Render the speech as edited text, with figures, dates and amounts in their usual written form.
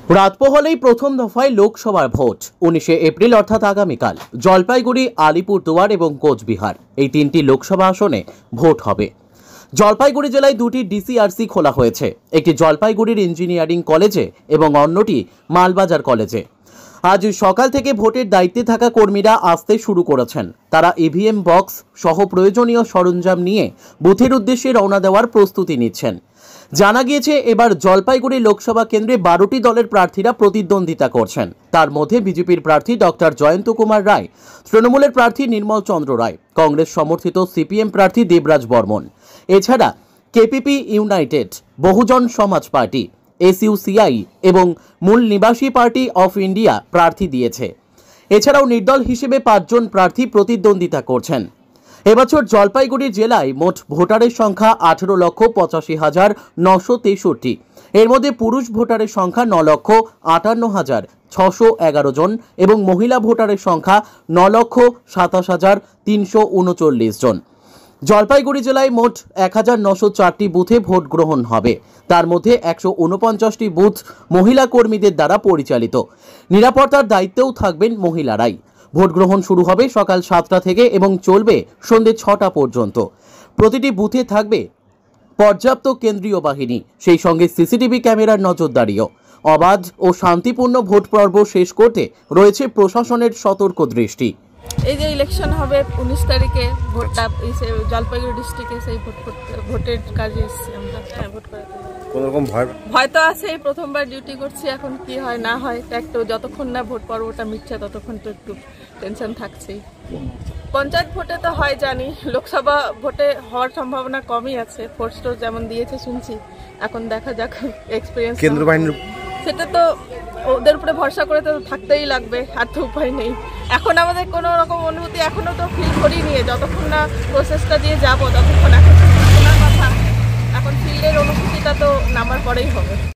রাত পোহালেই প্রথম দফায় লোকসভার ভোট 19 এপ্রিল অর্থাৎ আগামীকাল জলপাইগুড়ি, আলিপুরদুয়ার এবং কোচবিহার এই তিনটি লোকসভা আসনে ভোট হবে। জলপাইগুড়ি জেলায় দুটি ডিসিআরসি খোলা হয়েছে, একটি জলপাইগুড়ির ইঞ্জিনিয়ারিং কলেজে এবং অন্যটি মালবাজার কলেজে। আজ সকাল থেকে ভোটের দায়িত্বে থাকা কর্মীরা আসতে শুরু করেছেন। তারা ইভিএম বক্স সহ প্রয়োজনীয় সরঞ্জাম নিয়ে বুথের উদ্দেশ্যে রওনা দেওয়ার প্রস্তুতি নিচ্ছেন। জানা গিয়েছে এবার জলপাইগুড়ি লোকসভা কেন্দ্রে 12টি দলের প্রার্থীরা প্রতিদ্বন্দ্বিতা করছেন। তার মধ্যে বিজেপির প্রার্থী ডক্টর জয়ন্ত কুমার রায়, তৃণমূলের প্রার্থী নির্মল চন্দ্র রায়, কংগ্রেস সমর্থিত সিপিএম প্রার্থী দেবরাজ বর্মন, এছাড়া কেপিপি ইউনাইটেড, বহুজন সমাজ পার্টি, এসইউসিআই এবং মূল নিবাসী পার্টি অফ ইন্ডিয়া প্রার্থী দিয়েছে। এছাড়াও নির্দল হিসেবে 5 জন প্রার্থী প্রতিদ্বন্দ্বিতা করছেন। এবছর জলপাইগুড়ি জেলায় মোট ভোটারের সংখ্যা 18,85,963। এর মধ্যে পুরুষ ভোটারের সংখ্যা 9,58,611 জন এবং মহিলা ভোটারের সংখ্যা 9,27,339 জন। জলপাইগুড়ি জেলায় মোট 1,904টি বুথে ভোট গ্রহণ হবে। তার মধ্যে 149টি বুথ মহিলা কর্মীদের দ্বারা পরিচালিত। নিরাপত্তার দায়িত্বেও থাকবেন মহিলারাই। ভোট গ্রহণ শুরু হবে সকাল 7টা থেকে এবং চলবে সন্ধ্যে 6টা পর্যন্ত। প্রতিটি বুথে থাকবে পর্যাপ্ত কেন্দ্রীয় বাহিনী, সেই সঙ্গে সিসিটিভি ক্যামেরার নজরদারিও। অবাধ ও শান্তিপূর্ণ ভোট পর্ব শেষ করতে রয়েছে প্রশাসনের সতর্ক দৃষ্টি। এই যে ইলেকশন হবে 19 তারিখে, ভোটটা জলপাইগুড়ি ডিস্ট্রিক্টে, সেই ভোটের কাজে এসেছি আমরা। ভোট করাতে ভয় তো আছে, এই প্রথমবার ডিউটি করছি, এখন কি হয় না হয় একটু, যতক্ষণ না ভোট পর্বটা মিটছে ততক্ষণ তো একটু টেনশন থাকছেই। পঞ্চায়েত ভোটে তো হয় জানি, লোকসভা ভোটে হওয়ার সম্ভাবনা কমই আছে। ফোর্স টোর্স যেমন দিয়েছে শুনছি, এখন দেখা যাক এক্সপিরিয়েন্স। কেন্দ্র বাহিনীর সেটা তো ওদের উপরে ভরসা করে তো থাকতেই লাগবে, আর তো উপায় নেই। এখন আমাদের কোনো রকম অনুভূতি এখনো তো ফিল করিনি, যতক্ষণ না প্রসেসটা দিয়ে যাবো ততক্ষণ এখন